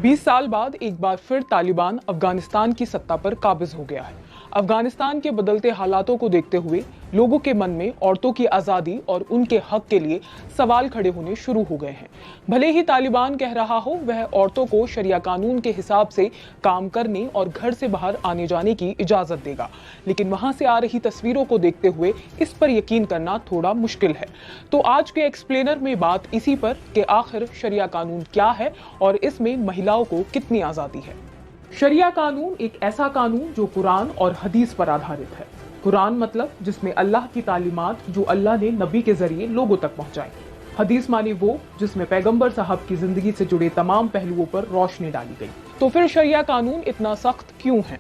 20 साल बाद एक बार फिर तालिबान अफगानिस्तान की सत्ता पर काबिज हो गया है। अफगानिस्तान के बदलते हालातों को देखते हुए लोगों के मन में औरतों की आज़ादी और उनके हक के लिए सवाल खड़े होने शुरू हो गए हैं। भले ही तालिबान कह रहा हो वह औरतों को शरिया कानून के हिसाब से काम करने और घर से बाहर आने जाने की इजाज़त देगा, लेकिन वहां से आ रही तस्वीरों को देखते हुए इस पर यकीन करना थोड़ा मुश्किल है। तो आज के एक्सप्लेनर में बात इसी पर कि आखिर शरिया कानून क्या है और इसमें महिलाओं को कितनी आज़ादी है। शरिया कानून एक ऐसा कानून जो कुरान और हदीस पर आधारित है। कुरान मतलब जिसमें अल्लाह की तालीमात जो अल्लाह ने नबी के जरिए लोगों तक पहुंचाई। हदीस माने वो जिसमें पैगंबर साहब की जिंदगी से जुड़े तमाम पहलुओं पर रोशनी डाली गई। तो फिर शरिया कानून इतना सख्त क्यों है?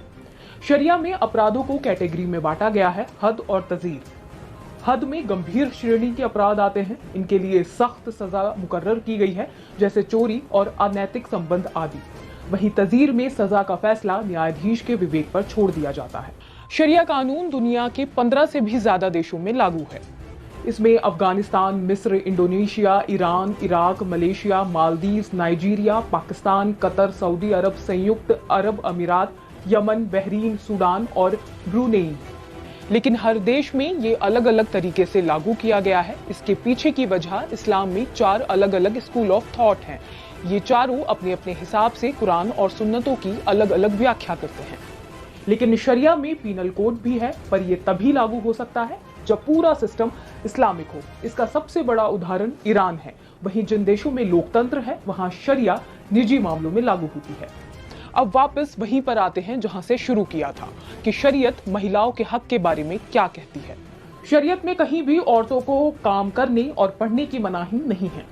शरिया में अपराधों को कैटेगरी में बांटा गया है, हद और तज़ीर। हद में गंभीर श्रेणी के अपराध आते हैं, इनके लिए सख्त सजा मुकर्रर की गई है, जैसे चोरी और अनैतिक संबंध आदि। वहीं तज़ीर में सजा का फैसला न्यायाधीश के विवेक पर छोड़ दिया जाता है। शरिया कानून दुनिया के 15 से भी ज्यादा देशों में लागू है। इसमें अफगानिस्तान, मिस्र, Indonesia, Iran, Iraq, Malaysia, Maldives, Nigeria, Pakistan, Qatar, Saudi Arab, संयुक्त अरब अमीरात, यमन, बहरीन, सूडान और ब्रुनेई। लेकिन हर देश में ये अलग अलग तरीके से लागू किया गया है। इसके पीछे की वजह इस्लाम में 4 अलग अलग स्कूल ऑफ थॉट हैं। ये चारों अपने अपने हिसाब से कुरान और सुन्नतों की अलग अलग व्याख्या करते हैं। लेकिन शरिया में पीनल कोड भी है, पर यह तभी लागू हो सकता है जब पूरा सिस्टम इस्लामिक हो। इसका सबसे बड़ा उदाहरण ईरान है। वहीं जिन देशों में लोकतंत्र है वहां शरिया निजी मामलों में लागू होती है। अब वापस वहीं पर आते हैं जहां से शुरू किया था कि शरीयत महिलाओं के हक के बारे में क्या कहती है। शरीयत में कहीं भी औरतों को काम करने और पढ़ने की मनाही नहीं है।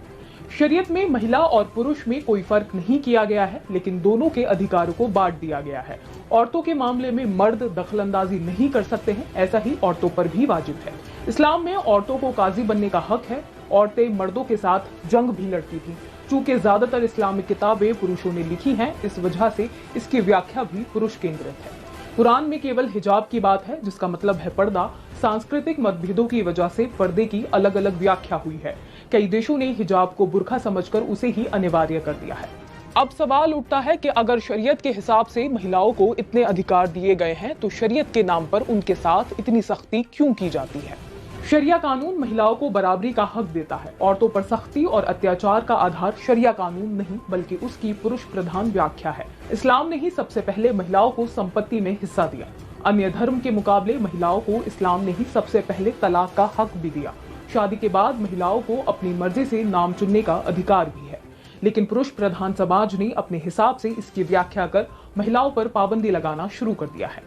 शरीयत में महिला और पुरुष में कोई फर्क नहीं किया गया है, लेकिन दोनों के अधिकारों को बांट दिया गया है। औरतों के मामले में मर्द दखलंदाजी नहीं कर सकते हैं, ऐसा ही औरतों पर भी वाजिब है। इस्लाम में औरतों को काजी बनने का हक है। औरतें मर्दों के साथ जंग भी लड़ती थी। चूंकि ज्यादातर इस्लामिक किताबें पुरुषों ने लिखी हैं, इस वजह से इसकी व्याख्या भी पुरुष केंद्रित है। कुरान में केवल हिजाब की बात है, जिसका मतलब है पर्दा। सांस्कृतिक मतभेदों की वजह से पर्दे की अलग अलग व्याख्या हुई है। कई देशों ने हिजाब को बुर्का समझकर उसे ही अनिवार्य कर दिया है। अब सवाल उठता है कि अगर शरीयत के हिसाब से महिलाओं को इतने अधिकार दिए गए हैं, तो शरीयत के नाम पर उनके साथ इतनी सख्ती क्यों की जाती है? शरिया कानून महिलाओं को बराबरी का हक देता है। औरतों पर सख्ती और अत्याचार का आधार शरिया कानून नहीं, बल्कि उसकी पुरुष प्रधान व्याख्या है। इस्लाम ने ही सबसे पहले महिलाओं को संपत्ति में हिस्सा दिया। अन्य धर्म के मुकाबले महिलाओं को इस्लाम ने ही सबसे पहले तलाक का हक भी दिया। शादी के बाद महिलाओं को अपनी मर्जी से नाम चुनने का अधिकार भी है, लेकिन पुरुष प्रधान समाज ने अपने हिसाब से इसकी व्याख्या कर महिलाओं पर पाबंदी लगाना शुरू कर दिया है।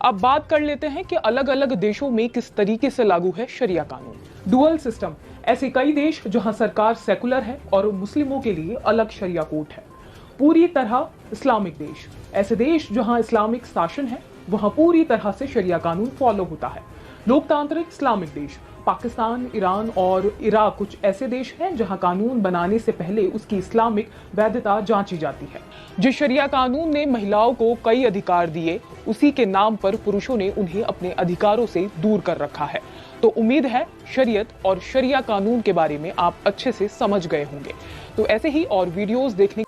अब बात कर लेते हैं कि अलग अलग देशों में किस तरीके से लागू है शरिया कानून। डुअल सिस्टम, ऐसे कई देश जहां सरकार सेकुलर है और मुस्लिमों के लिए अलग शरिया कोर्ट है। पूरी तरह इस्लामिक देश, ऐसे देश जहां इस्लामिक शासन है वहां पूरी तरह से शरिया कानून फॉलो होता है। लोकतांत्रिक इस्लामिक देश, पाकिस्तान, ईरान और इराक कुछ ऐसे देश हैं जहां कानून बनाने से पहले उसकी इस्लामिक वैधता जांची जाती है। जिस शरिया कानून ने महिलाओं को कई अधिकार दिए, उसी के नाम पर पुरुषों ने उन्हें अपने अधिकारों से दूर कर रखा है। तो उम्मीद है शरीयत और शरिया कानून के बारे में आप अच्छे से समझ गए होंगे। तो ऐसे ही और वीडियोस देखने